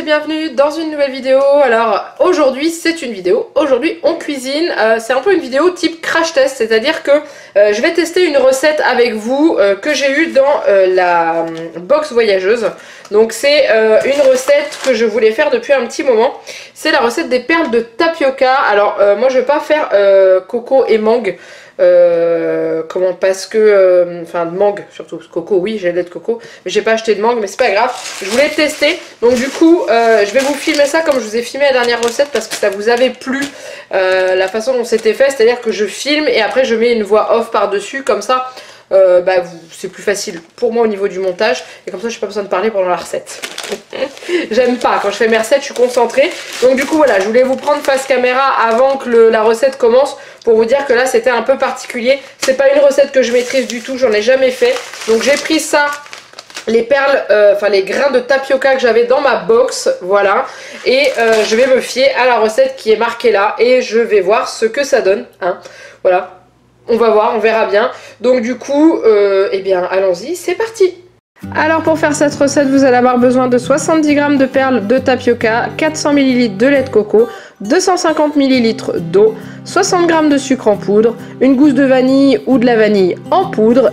bienvenue dans une nouvelle vidéo. Alors aujourd'hui c'est une vidéo, aujourd'hui on cuisine, c'est un peu une vidéo type crash test, c'est-à-dire que je vais tester une recette avec vous que j'ai eue dans la box voyageuse. Donc c'est une recette que je voulais faire depuis un petit moment, c'est la recette des perles de tapioca. Alors moi je vais pas faire coco et mangue. Parce que enfin de mangue surtout, coco oui j'ai le lait de coco mais j'ai pas acheté de mangue, mais c'est pas grave, je voulais tester. Donc du coup je vais vous filmer ça comme je vous ai filmé la dernière recette parce que ça vous avait plu la façon dont c'était fait, c'est à dire que je filme et après je mets une voix off par dessus, comme ça c'est plus facile pour moi au niveau du montage et comme ça j'ai pas besoin de parler pendant la recette. J'aime pas quand je fais mes recettes, je suis concentrée. Donc du coup voilà, je voulais vous prendre face caméra avant que la recette commence pour vous dire que là c'était un peu particulier. C'est pas une recette que je maîtrise du tout, j'en ai jamais fait. Donc j'ai pris ça, les perles, les grains de tapioca que j'avais dans ma box, voilà. Et je vais me fier à la recette qui est marquée là et je vais voir ce que ça donne, hein. Voilà. On va voir, on verra bien. Donc du coup, eh bien allons-y, c'est parti. Alors pour faire cette recette, vous allez avoir besoin de 70 g de perles de tapioca, 400 ml de lait de coco, 250 ml d'eau, 60 g de sucre en poudre, une gousse de vanille ou de la vanille en poudre.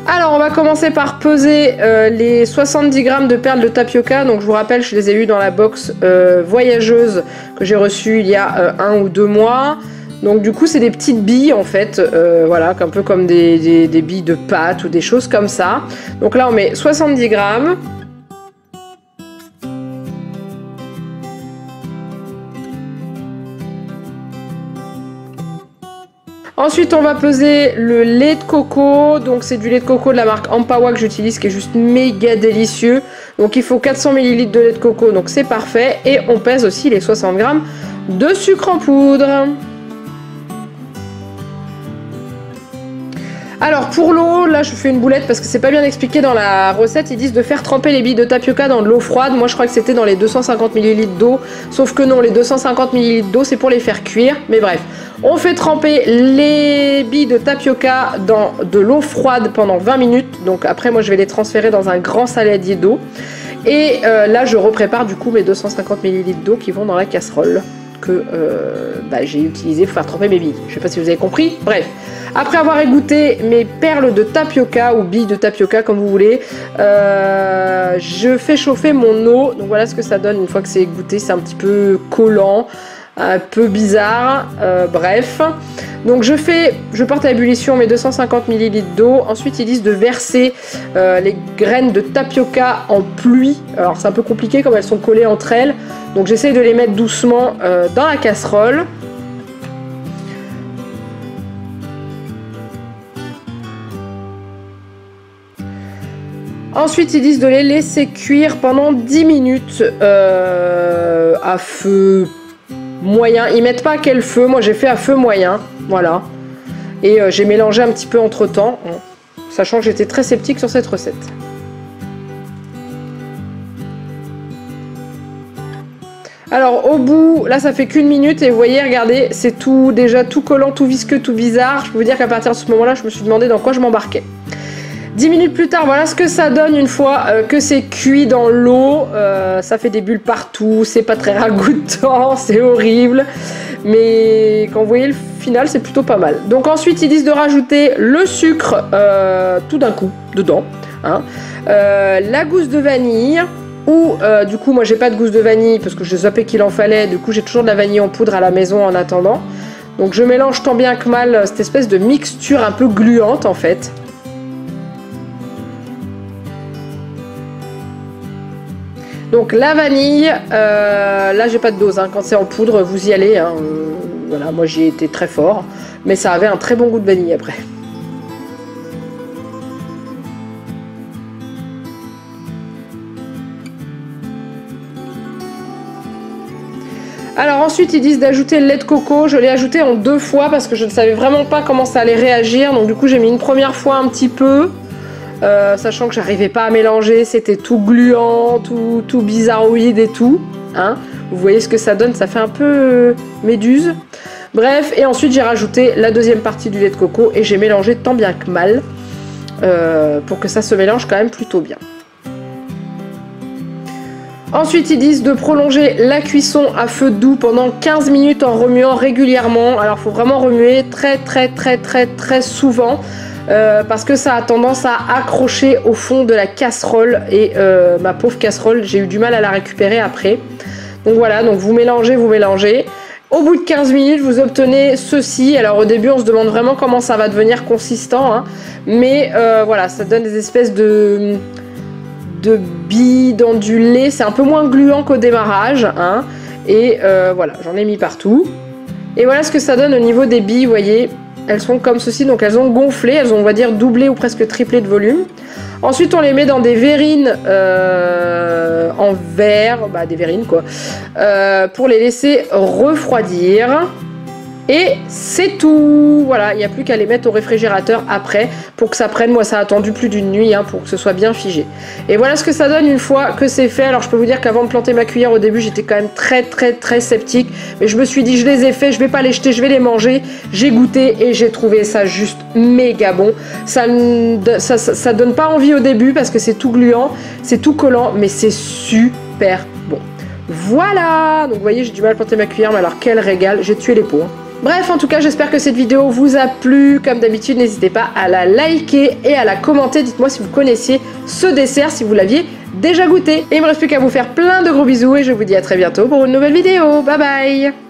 Alors on va commencer par peser les 70 g de perles de tapioca. Donc je vous rappelle, je les ai eues dans la box voyageuse que j'ai reçue il y a 1 ou 2 mois. Donc du coup c'est des petites billes en fait, voilà, un peu comme des billes de pâte ou des choses comme ça. Donc là on met 70 g. Ensuite on va peser le lait de coco, donc c'est du lait de coco de la marque Ampawa que j'utilise qui est juste méga délicieux. Donc il faut 400 ml de lait de coco, donc c'est parfait. Et on pèse aussi les 60 g de sucre en poudre. Alors pour l'eau, là je fais une boulette parce que c'est pas bien expliqué dans la recette. Ils disent de faire tremper les billes de tapioca dans de l'eau froide. Moi je crois que c'était dans les 250 ml d'eau. Sauf que non, les 250 ml d'eau c'est pour les faire cuire. Mais bref, on fait tremper les billes de tapioca dans de l'eau froide pendant 20 minutes. Donc après moi je vais les transférer dans un grand saladier d'eau. Et là je reprépare du coup mes 250 ml d'eau qui vont dans la casserole que j'ai utilisé pour faire tremper mes billes. Je sais pas si vous avez compris. Bref. Après avoir égoutter mes perles de tapioca ou billes de tapioca comme vous voulez, je fais chauffer mon eau. Donc voilà ce que ça donne une fois que c'est égoutté. C'est un petit peu collant, un peu bizarre, bref. Donc je porte à ébullition mes 250 ml d'eau. Ensuite ils disent de verser les graines de tapioca en pluie. Alors c'est un peu compliqué comme elles sont collées entre elles. Donc j'essaye de les mettre doucement dans la casserole. Ensuite, ils disent de les laisser cuire pendant 10 minutes à feu moyen. Ils mettent pas à quel feu, moi j'ai fait à feu moyen, voilà. Et j'ai mélangé un petit peu entre temps, sachant que j'étais très sceptique sur cette recette. Alors au bout, là ça fait qu'une minute et vous voyez, regardez, c'est tout déjà tout collant, tout visqueux, tout bizarre. Je peux vous dire qu'à partir de ce moment-là, je me suis demandé dans quoi je m'embarquais. 10 minutes plus tard, voilà ce que ça donne une fois que c'est cuit dans l'eau. Ça fait des bulles partout, c'est pas très ragoûtant, c'est horrible. Mais quand vous voyez le final, c'est plutôt pas mal. Donc ensuite, ils disent de rajouter le sucre tout d'un coup dedans. Hein. La gousse de vanille. Ou du coup, moi j'ai pas de gousse de vanille parce que je zappais qu'il en fallait. Du coup, j'ai toujours de la vanille en poudre à la maison en attendant. Donc je mélange tant bien que mal cette espèce de mixture un peu gluante en fait. Donc la vanille, là j'ai pas de dose, hein. Quand c'est en poudre vous y allez, hein. Voilà, moi j'y ai été très fort, mais ça avait un très bon goût de vanille après. Alors ensuite ils disent d'ajouter le lait de coco, je l'ai ajouté en 2 fois parce que je ne savais vraiment pas comment ça allait réagir, donc du coup j'ai mis une première fois un petit peu. Sachant que j'arrivais pas à mélanger, c'était tout gluant, tout bizarroïde et tout, hein. Vous voyez ce que ça donne, ça fait un peu méduse. Bref, et ensuite j'ai rajouté la deuxième partie du lait de coco et j'ai mélangé tant bien que mal pour que ça se mélange quand même plutôt bien. Ensuite, ils disent de prolonger la cuisson à feu doux pendant 15 minutes en remuant régulièrement. Alors, il faut vraiment remuer très souvent parce que ça a tendance à accrocher au fond de la casserole et ma pauvre casserole, j'ai eu du mal à la récupérer après. Donc voilà, donc vous mélangez. Au bout de 15 minutes, vous obtenez ceci. Alors au début, on se demande vraiment comment ça va devenir consistant, hein. Mais voilà, ça donne des espèces de billes dans du lait. C'est un peu moins gluant qu'au démarrage, hein. Et voilà, j'en ai mis partout. Et voilà ce que ça donne au niveau des billes, vous voyez. Elles sont comme ceci, donc elles ont gonflé, elles ont, on va dire, doublé ou presque triplé de volume. Ensuite, on les met dans des verrines en verre, bah des verrines quoi, pour les laisser refroidir. Et c'est tout. Voilà, il n'y a plus qu'à les mettre au réfrigérateur après pour que ça prenne. Moi, ça a attendu plus d'une nuit, hein, pour que ce soit bien figé. Et voilà ce que ça donne une fois que c'est fait. Alors, je peux vous dire qu'avant de planter ma cuillère, au début, j'étais quand même très sceptique. Mais je me suis dit, je les ai faits, je vais pas les jeter, je vais les manger. J'ai goûté et j'ai trouvé ça juste méga bon. Ça donne pas envie au début parce que c'est tout gluant, c'est tout collant, mais c'est super bon. Voilà. Donc, vous voyez, j'ai du mal à planter ma cuillère, mais alors quel régal. J'ai tué les pots, hein. Bref, en tout cas, j'espère que cette vidéo vous a plu. Comme d'habitude, n'hésitez pas à la liker et à la commenter. Dites-moi si vous connaissiez ce dessert, si vous l'aviez déjà goûté. Et il me reste plus qu'à vous faire plein de gros bisous et je vous dis à très bientôt pour une nouvelle vidéo. Bye bye!